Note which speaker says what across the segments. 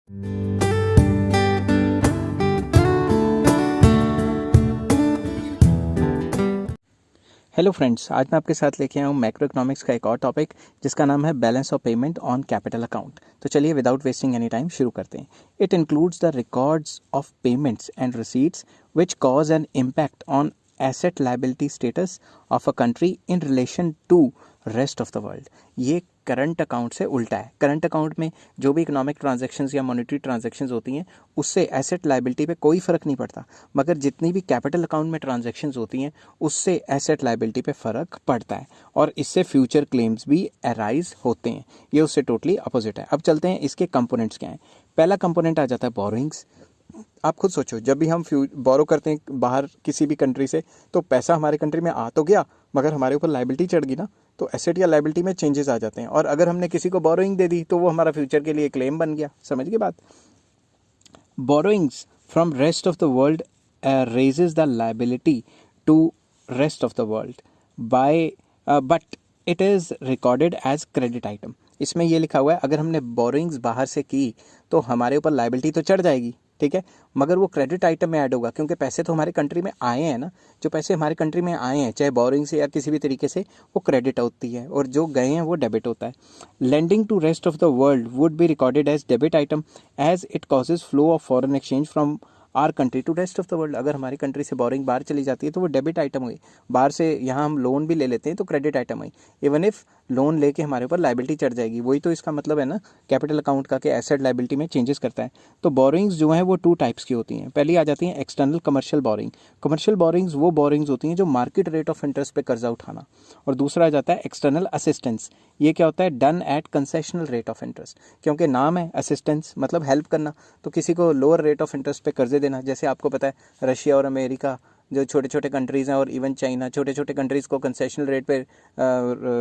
Speaker 1: Hello friends, आज मैं आपके साथ लेके आया हूँ मैक्रो इकोनॉमिक्स का एक और टॉपिक जिसका नाम है balance of payment on capital account. तो चलिए विदाउट वेस्टिंग एनी टाइम शुरू करते हैं। It includes the records of payments and receipts which cause an impact on asset liability status of a country in relation to rest of the world. ये current account से उल्टा है। Current account में जो भी इकोनॉमिक ट्रांजैक्शंस या monetary transactions होती हैं उससे एसेट लायबिलिटी पे कोई फ़र्क नहीं पड़ता, मगर जितनी भी कैपिटल अकाउंट में ट्रांजैक्शंस होती हैं उससे एसेट लायबिलिटी पे फ़र्क पड़ता है और इससे फ्यूचर क्लेम्स भी अराइज होते हैं। ये उससे टोटली अपोजिट है। अब चलते हैं इसके कंपोनेंट्स क्या हैं। पहला कंपोनेंट आ जाता है बोरोइंग्स। आप खुद सोचो, जब भी हम बोरो करते हैं बाहर किसी भी कंट्री से, तो पैसा हमारे कंट्री में आ तो गया मगर हमारे ऊपर लायबिलिटी चढ़ गई ना, तो एसेट या लायबिलिटी में चेंजेस आ जाते हैं। और अगर हमने किसी को बोरोइंग दे दी तो वो हमारा फ्यूचर के लिए क्लेम बन गया। समझ गए बात। Borrowings from rest of the world raises the liability to rest of the world by but it is recorded as credit item। इसमें ये लिखा हुआ है अगर हमने बोरोइंग्स बाहर से की तो हमारे ऊपर लायबिलिटी तो चढ़ जाएगी, ठीक है, मगर वो क्रेडिट आइटम में ऐड होगा क्योंकि पैसे तो हमारे कंट्री में आए हैं ना। जो पैसे हमारे कंट्री में आए हैं चाहे बोरोइंग से या किसी भी तरीके से, वो क्रेडिट होती है और जो गए हैं वो डेबिट होता है। Lending to rest of the world would be recorded as debit item as it causes flow of foreign exchange from our country to rest of the world. अगर हमारी कंट्री से बोरिंग बाहर चली जाती है तो वो डेबिट आइटम हुई। बाहर से यहाँ हम लोन भी ले लेते हैं तो क्रेडिट आइटम हुई। इवन इफ लोन लेके हमारे ऊपर लायबिलिटी चढ़ जाएगी। वही तो इसका मतलब है ना कैपिटल अकाउंट का कि एसेट लायबिलिटी में चेंजेस करता है। तो बोरिंग्स जो हैं वो टू टाइप्स की होती हैं। पहली आ जाती हैं external commercial boring. Commercial borings वो बोरिंग्स होती हैं जो मार्केट रेट ऑफ इंटरेस्ट पे कर्जा उठाना। और दूसरा आ जाता है एक्सटर्नल असिस्टेंस। ये क्या होता है? Done at concessional rate of interest. क्योंकि नाम है असिस्टेंस मतलब हेल्प करना, तो किसी को लोअर रेट ऑफ इंटरेस्ट पे कर्जे देना। जैसे आपको पता है रशिया और अमेरिका जो छोटे छोटे कंट्रीज़ हैं और इवन चाइना छोटे छोटे कंट्रीज़ को कंसेशनल रेट पे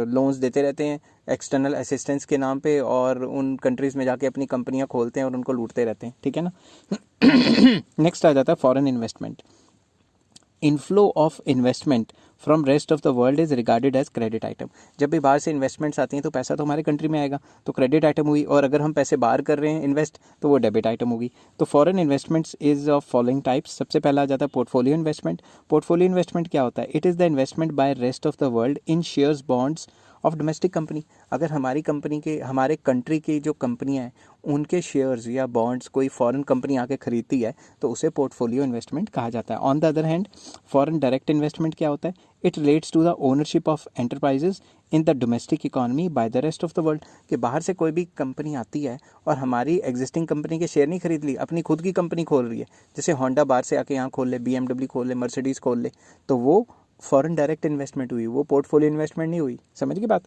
Speaker 1: लोन्स देते रहते हैं एक्सटर्नल असिस्टेंस के नाम पे, और उन कंट्रीज़ में जाके अपनी कंपनियां खोलते हैं और उनको लूटते रहते हैं, ठीक है ना। नेक्स्ट आ जाता है foreign investment. Inflow of investment from rest of the world is regarded as credit item. जब भी बाहर से इन्वेस्टमेंट्स आती हैं तो पैसा तो हमारे कंट्री में आएगा, तो क्रेडिट आइटम हुई। और अगर हम पैसे बाहर कर रहे हैं इन्वेस्ट तो वो डेबिट आइटम होगी। तो foreign investments is of following types. सबसे पहला आ जाता है पोर्टफोलियो इन्वेस्टमेंट। पोर्टफोलियो इन्वेस्टमेंट क्या होता है? It is the investment by rest of the world in shares bonds of domestic company. अगर हमारी कंपनी के हमारे कंट्री की जो कंपनियां हैं उनके शेयर्स या बॉन्ड्स कोई फॉरेन कंपनी आके खरीदती है तो उसे पोर्टफोलियो इन्वेस्टमेंट कहा जाता है। On the other hand foreign direct investment क्या होता है? It relates to the ownership of enterprises in the domestic economy by the rest of the world. कि बाहर से कोई भी कंपनी आती है और हमारी एग्जिस्टिंग कंपनी के शेयर नहीं खरीद ली, अपनी खुद की कंपनी खोल रही है, जैसे होंडा बाहर से आके यहाँ खोल ले, BMW खोल ले, मर्सिडीज़ खोल ले, तो वो फॉरेन डायरेक्ट इन्वेस्टमेंट हुई, वो पोर्टफोलियो इन्वेस्टमेंट नहीं हुई। समझ गई बात।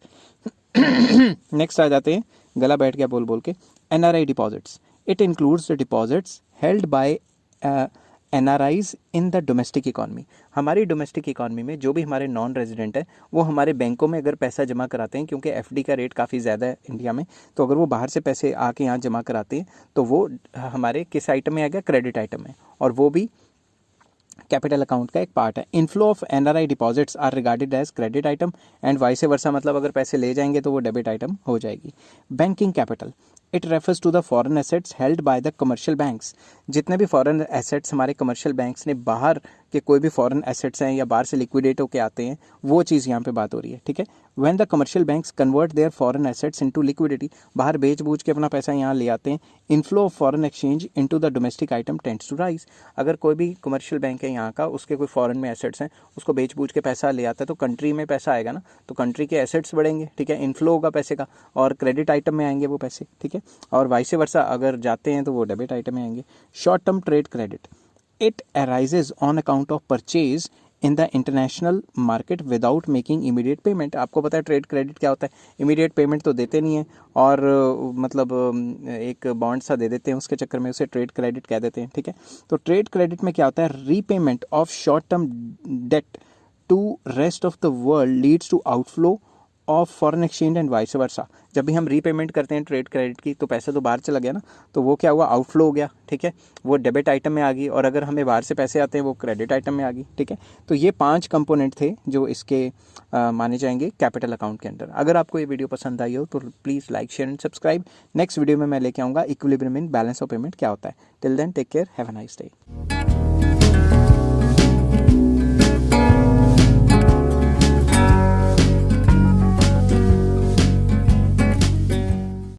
Speaker 1: नेक्स्ट आ जाते हैं, गला बैठ गया बोल बोल के, NRI deposits. It includes the deposits held by NRIs in the domestic economy. हमारी डोमेस्टिक इकॉनमी में जो भी हमारे नॉन रेजिडेंट है वो हमारे बैंकों में अगर पैसा जमा कराते हैं, क्योंकि FD का रेट काफ़ी ज़्यादा है इंडिया में, तो अगर वो बाहर से पैसे आके यहाँ जमा कराते हैं तो वो हमारे किस आइटम में आएगा? क्रेडिट आइटम में, और वो भी कैपिटल अकाउंट का एक पार्ट है। Inflow of NRI deposits are regarded as credit item and vice versa, मतलब अगर पैसे ले जाएंगे तो वो डेबिट आइटम हो जाएगी। Banking capital, it refers to the foreign assets held by the commercial banks. जितने भी फॉरेन एसेट्स हमारे कमर्शियल बैंक्स ने, बाहर के कोई भी फॉरेन एसेट्स हैं या बाहर से लिक्विडेट होकर आते हैं, वो चीज़ यहाँ पे बात हो रही है, ठीक है। When the commercial banks convert there foreign assets into liquidity, बाहर बेच बूझ के अपना पैसा यहाँ ले आते हैं। Inflow of foreign exchange into the domestic item tends to rise. अगर कोई भी कमर्शियल बैंक है यहाँ का, उसके कोई फॉरेन में एसेट्स हैं, उसको बेच बूझ के पैसा ले आता है तो कंट्री में पैसा आएगा ना, तो कंट्री के एसेट्स बढ़ेंगे, ठीक है, इनफ्लो होगा पैसे का और क्रेडिट आइटम में आएंगे वो पैसे, ठीक है। और वाइस वर्सा अगर जाते हैं तो वो डेबिट आइटम में आएंगे। Short term trade credit, it arises on account of purchase in the international market without making immediate payment. आपको पता है ट्रेड क्रेडिट क्या होता है? इमीडिएट पेमेंट तो देते नहीं है और मतलब एक बॉन्ड सा दे देते हैं, उसके चक्कर में उसे ट्रेड क्रेडिट कह देते हैं, ठीक है। तो ट्रेड क्रेडिट में क्या होता है? Repayment of short term debt to rest of the world leads to outflow of foreign exchange and vice versa. जब भी हम रीपेमेंट करते हैं ट्रेड क्रेडिट की तो पैसा तो बाहर चला गया ना, तो वो क्या हुआ, आउटफ्लो हो गया, ठीक है, वो डेबिट आइटम में आ गई, और अगर हमें बाहर से पैसे आते हैं वो क्रेडिट आइटम में आ गई, ठीक है। तो ये 5 कंपोनेंट थे जो इसके माने जाएंगे कैपिटल अकाउंट के अंदर। अगर आपको ये वीडियो पसंद आई हो तो please like share and subscribe. Next video में मैं लेके आऊँगा equilibrium in balance of payment क्या होता है। Till then take care, have a nice day.